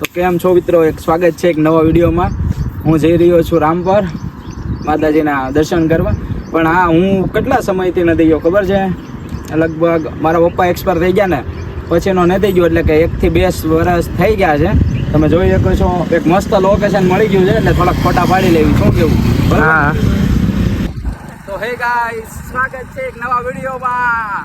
તો કેમ છો મિત્રો, એક સ્વાગત છે એક નવા વિડીયોમાં. હું જઈ રહ્યો છું રામપર માતાજીના દર્શન કરવા. પણ હા, હું કેટલા સમયથી નથી ગયો ખબર છે? લગભગ મારા પપ્પા એક્સપાયર થઈ ગયા ને પછીનો નથી ગયો, એટલે કે 1 થી 2 વર્ષ થઈ ગયા છે. તમે જોઈ શકો છો એક મસ્ત લોકેશન મળી ગયું છે, એટલે થોડાક ફોટા પાડી લેવી. શું કેવું? હા. તો હે ગાઈસ, સ્વાગત છે એક નવા વિડીયોમાં.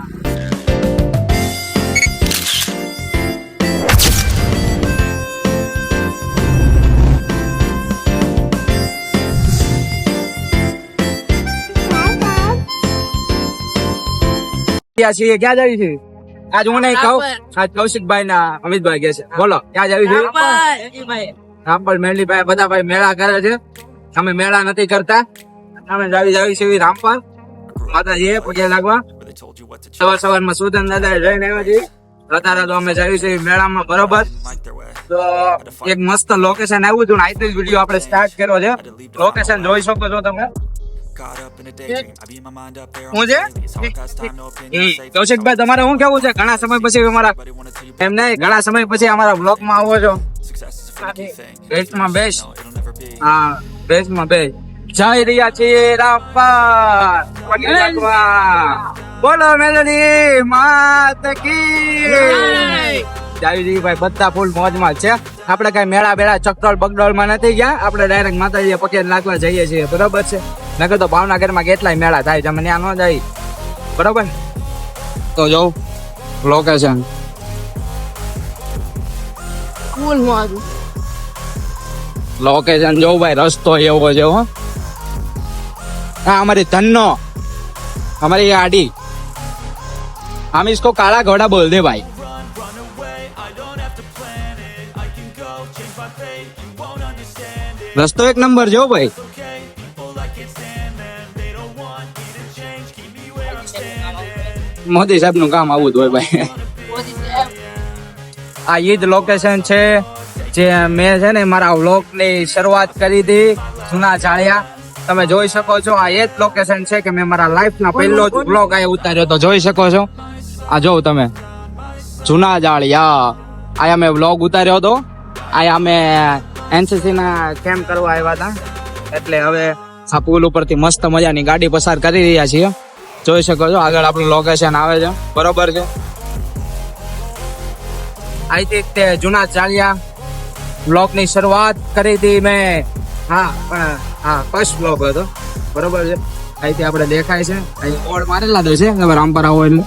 ક્યાં જાવી છે આજ? હું નહીં કહું, આજ કૌશિકભાઈ ના અમિતભાઈ કે છે. બોલો ક્યાં જાવી છે? રામપર મેરલીભાઈ બધા ભાઈ મેળા કરે છે. અમે મેળા નથી કરતા, અમે જાવી છે રામપર માતાજી પગે લાગવા. સવારમાં સુદન દાદા જઈને આવ્યા છીએ. અત્યારે તો અમે જાવી છે મેળામાં. બરોબર, તો એક મસ્ત લોકેશન આવ્યું હતું ને આજથી જ વિડીયો આપણે સ્ટાર્ટ કર્યો છે. લોકેશન જોઈ શકો છો તમે. કૌશિકભાઈ, તમારે શું કેવું છે? ઘણા સમય પછી અમારા એમ નહીં, ઘણા સમય પછી અમારા બ્લોગ માં આવો છો. બેસ્ટમાં બેસ્ટ. હા, બેસ્ટમાં બેસ્ટ. જઈ રહ્યા છીએ રામપર. બોલો મેલડી માત કી. જાવી ભાઈ બધા ફૂલ મોજમાં છે. આપણે કઈ મેળા બેળા ચકડોળ બગડોળ માં નથી ગયા. આપણે ડાયરેક્ટ માતાજી પગે લાગવા જઈએ છીએ. બરોબર છે. નકર તો ભાવનગર માં કેટલાય મેળા થાય છે, અમે ત્યાં ન જાય. બરોબર, તો જોઉં લોકેશન. લોકેશન જોઉં ભાઈ, રસ્તો એવો છે હો. હા, અમારી ધનનો, हमारी गाड़ी, हम इसको काला घोड़ा बोल दे भाई. रस्तो एक नंबर जो भाई. મોદી સાહેબ નું કામ આવું જ હોય ભાઈ. આ ઈ જ લોકેશન છે જે મેં છે ને મારા વ્લોગ ની શરૂઆત કરી હતી, જૂના જાળિયા. તમે જોઈ શકો છો આ એ જ લોકેશન છે કે મેં મારા લાઈફ ના પહેલો જ વ્લોગ આ ઉતાર્યો તો. જોઈ શકો છો આ જોઉં તમે, જૂના જાળિયા. આયા મેં વ્લોગ ઉતાર્યો હતો. આયા અમે એનસીસી ના કેમ્પ કરવા આવ્યા હતા, એટલે હવે આ પુલ ઉપરથી મસ્ત મજાની ગાડી પસાર કરી રહ્યા છીએ. જોઈ શકો છો આગળ આપણું લોકેશન આવે છે. બરોબર છે. અહીંથી તે જૂના ચાલિયા બ્લોક ની શરૂઆત કરી હતી મેં. હા, પણ હા ફર્સ્ટ બ્લોક હતો. બરોબર છે. અહીંથી આપણે દેખાય છે, અહીં બોર્ડ મારેલા દે છે હવે રામપર આવો એટલે.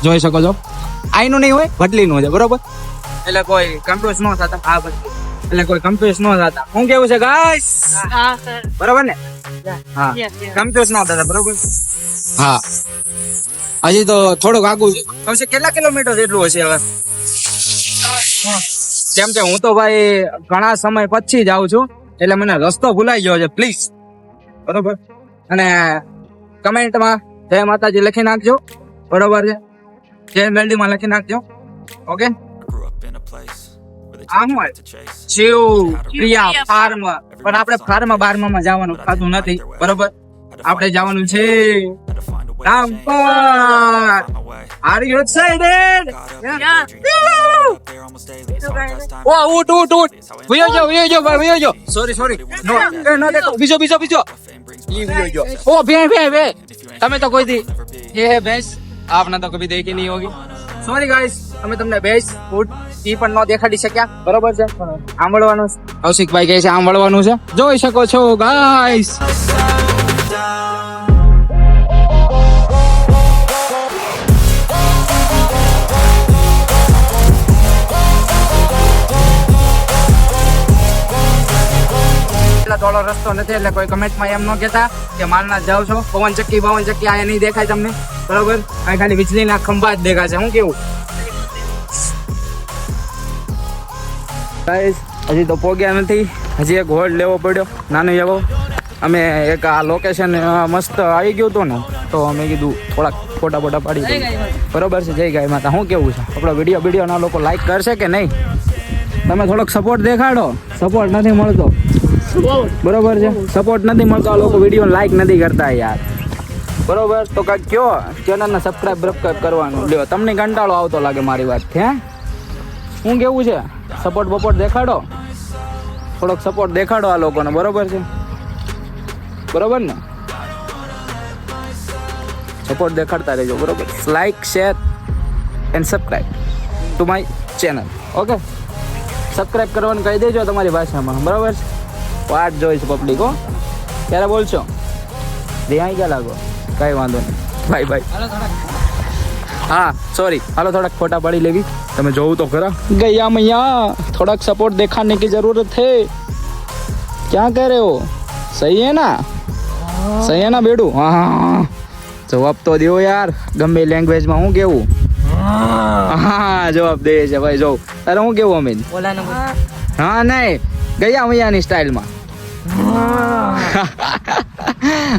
જોઈ શકો છો અહીંનું નહીં હોય, ભટલીનું છે. બરોબર, એટલે કોઈ કન્ફ્યુઝ ન થતા. હા ભટલી, એટલે કોઈ કન્ફ્યુઝ ન થતા. શું કેવું છે ગાઈસ? બરોબર ને? હા, કન્ફ્યુઝ ન થતા. બરોબર. હા, હજી તો થોડુંક આગું છે. કમસે કેટલા કિલોમીટર જેટલું હશે હવે? કેમ કે હું તો ભાઈ ઘણા સમય પછી જ આવું છું, એટલે મને રસ્તો ભૂલાઈ ગયો છે. પ્લીઝ, બરોબર. અને કમેન્ટમાં જય માતાજી લખી નાખજો. બરોબર છે. જય મેલડીમાં લખી નાખજો. ઓકે. શિવ પ્રિયા ફાર્મ, પણ આપણે ફાર્મ બારમાં જવાનું ખાતું નથી. બરોબર, આપણે જવાનું છે Rampar. Are you excited? Yeah. Oh, ઉઠ. વિયો જો ભાઈ. Sorry. No देखो. બીજો. ये वियो जो. Oh, भे. તમે તો કોઈ દી ये है भैंस, आपने तो कभी देखी नहीं होगी. Sorry guys, અમે તમને ભેંસ ફૂડ ઈ પણ ન દેખાડી શક્યા. બરોબર છે. આંબળવાનું કૌશિકભાઈ કહે છે આંબળવાનું છે. જોઈ શકો છો ગાઈસ. થોડો રસ્તો નથી, એટલે કોઈ કમેન્ટમાં એમ ન કહેતા કે માલના જાવ છો. પવન ચક્કી આ નહીં દેખાય તમને. બરોબર, આ ખાલી વીજળીના ખંભા જ દેખાશે. શું કેવું? ગાઈસ, હજી તો પોગ્યા નથી. હજી એક હોલ્ડ લેવો પડ્યો નાનો એવો. અમે એક આ લોકેશન મસ્ત આવી ગયું હતું ને, તો અમે કીધું થોડાક ફોટા પાડી દઈએ. બરોબર છે. જય ગાય માતા. શું કેવું છે? આપણો વિડીયો ના લોકો લાઈક કરશે કે નહીં? તમે થોડોક સપોર્ટ દેખાડો. સપોર્ટ નથી મળતો. બરોબર છે, સપોર્ટ નથી મળતો. આ લોકો વિડીયો લાઈક નથી કરતા યાર. બરોબર, તો કાંઈક કયો ચેનલને સબસ્ક્રાઇબ કરવાનું. લ્યો, તમને કંટાળો આવતો લાગે મારી વાત. હે, શું કેવું છે? સપોર્ટ બપોર્ટ દેખાડો. થોડોક સપોર્ટ દેખાડો આ લોકોને, બરોબર છે? બરોબર ને? સપોર્ટ દેખાડતા રહેજો, બરોબર? Like, share and subscribe to my channel. Okay, subscribe કરવાનું કહી દેજો તમારી ભાષામાં, બરાબર છે? વાટ જોઈશ પબ્લિક. હો, ક્યારે બોલશો? રિહાઈ ગયા લાગો, કઈ વાંધો નહીં. Bye bye. હા सॉरी, હાલો થોડાક ફોટા પાડી લેવી. તમે જોવું તો ખરા. ગયા મૈયા, થોડાક સपोर्ट दिखाने की जरूरत है. क्या कह रहे हो? सही है ना? सही है ना बेडू? हाँ, જવાબ તો દો યાર, ગમે લેંગ્વેજમાં. હું કેવું? હા, જવાબ દે છે ભાઈ. જો તારે હું કેવું અમીન? હા નહીં, ગયા મૈયાની સ્ટાઇલમાં.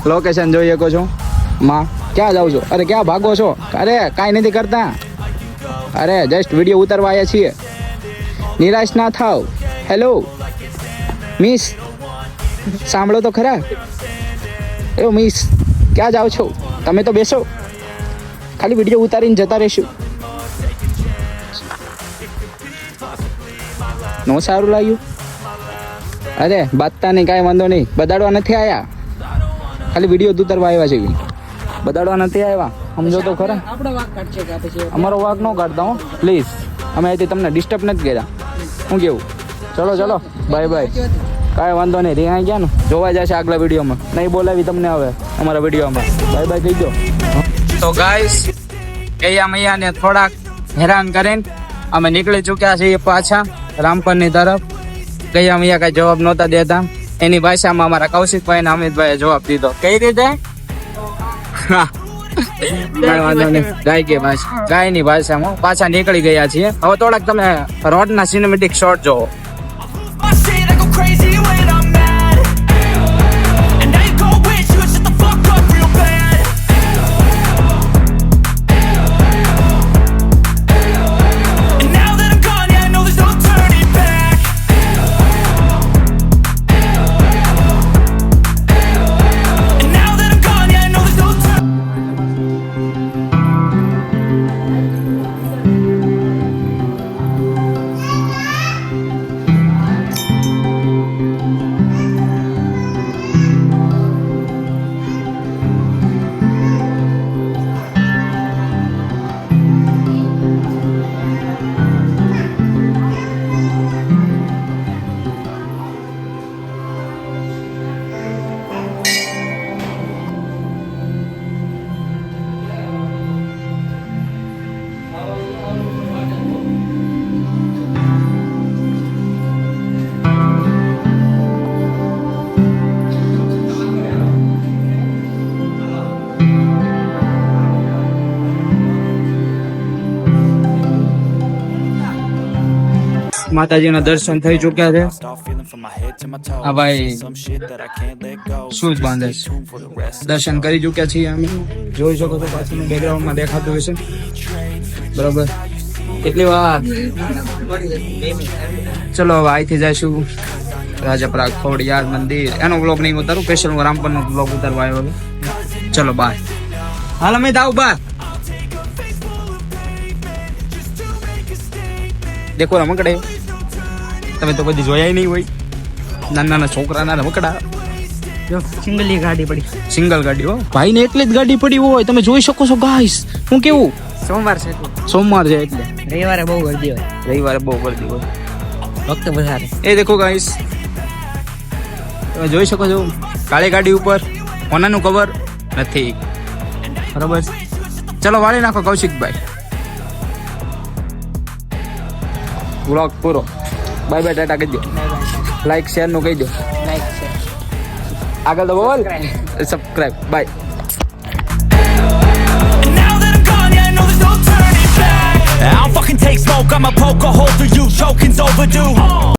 લોકેશન જોઈ શકો છો માં. ક્યાં જાવ છો? અરે ક્યાં ભાગો છો? અરે કાંઈ નથી કરતા. અરે જસ્ટ વિડીયો ઉતારવા આવ્યા છીએ. નિરાશ ના થાવ. હેલો મિસ, સાંભળો તો ખરા. એવો મિસ, ક્યાં જાઓ છો? તમે તો બેસો, ખાલી વિડીયો ઉતારીને જતા રહેશું. નો સારું લાગ્યું? અરે બાતતા નહીં, કાંઈ વાંધો નહીં. બદાડવા નથી આવ્યા, ખાલી વિડીયો ઉતારવા આવ્યા છે. બદાડવા નથી આવ્યા, સમજો તો ખરા. અમારો વાક ન કાઢતા હો પ્લીઝ. અમે અહીંથી તમને ડિસ્ટર્બ નથી કર્યા. શું કેવું? ચલો ચલો, બાય બાય. કાંઈ વાંધો નહીં, રિહાઈ ગયા ને, જોવા જશે આગલા વિડીયોમાં. નહીં બોલાવી તમને હવે અમારા વિડીયોમાં. બાય બાય કહી દો. તો ગાઈસ, ગયા મૈયાને થોડાક હેરાન કરીને અમે નીકળી ચૂક્યા છીએ પાછા રામપરની તરફ. ગયા મૈયા કાંઈ જવાબ નહોતા દેતા. એની ભાષામાં અમારા કૌશિકભાઈ અને અમિતભાઈએ જવાબ દીધો. કઈ રીતે? કાંઈ વાંધો નહીં, ગાયની ભાષામાં પાછા નીકળી ગયા છીએ. હવે થોડાક તમે રોડના સિનેમેટિક શોટ જોવો. માતાજીના દર્શન થઈ ચૂક્યા છે. આ ભાઈ શૂઝ બાંધે છે. દર્શન કરી ચૂક્યા છીએ અમે. જોઈ શકો છો પાછળનું બેકગ્રાઉન્ડમાં દેખાતું હશે, બરોબર? કેટલી વાર. ચલો હવે અહીંથી જઈશું રાજાપરા ખોડિયાર મંદિર. એનો બ્લોગ નહીં ઉતારું, સ્પેશિયલ હું રામપરનો બ્લોગ ઉતારવા આવ્યો. ચલો બાય. હાલ અમે આવું બાર. દેખો રમકડે, તમે તો બધી જોયા નહીં હોય. નાના નાના છોકરાના રમકડા. સિંગલ ગાડી પડી, સિંગલ ગાડી. હો ભાઈ ને એટલે જ ગાડી પડી હોય, તમે જોઈ શકો છો ગાઈસ. હું કેવું? સોમવાર છે એટલે રવિવારે બહુ ગરદી હોય. વખત વધારે. એ દેખો ગાઈસ, તમે જોઈ શકો છો કાળી ગાડી ઉપર કોનાનું કવર નથી, બરોબર? ચલો વાળી નાખો કૌશિકભાઈ. વ્લોગ પૂરો. બાય બાય, ટાટા કહી દો. લાઈક શેર નું કહી દો. આગળ તો બોલ. Subscribe. Bye. I don't fucking take smoke, I'ma poke a hole through you, choking's overdue.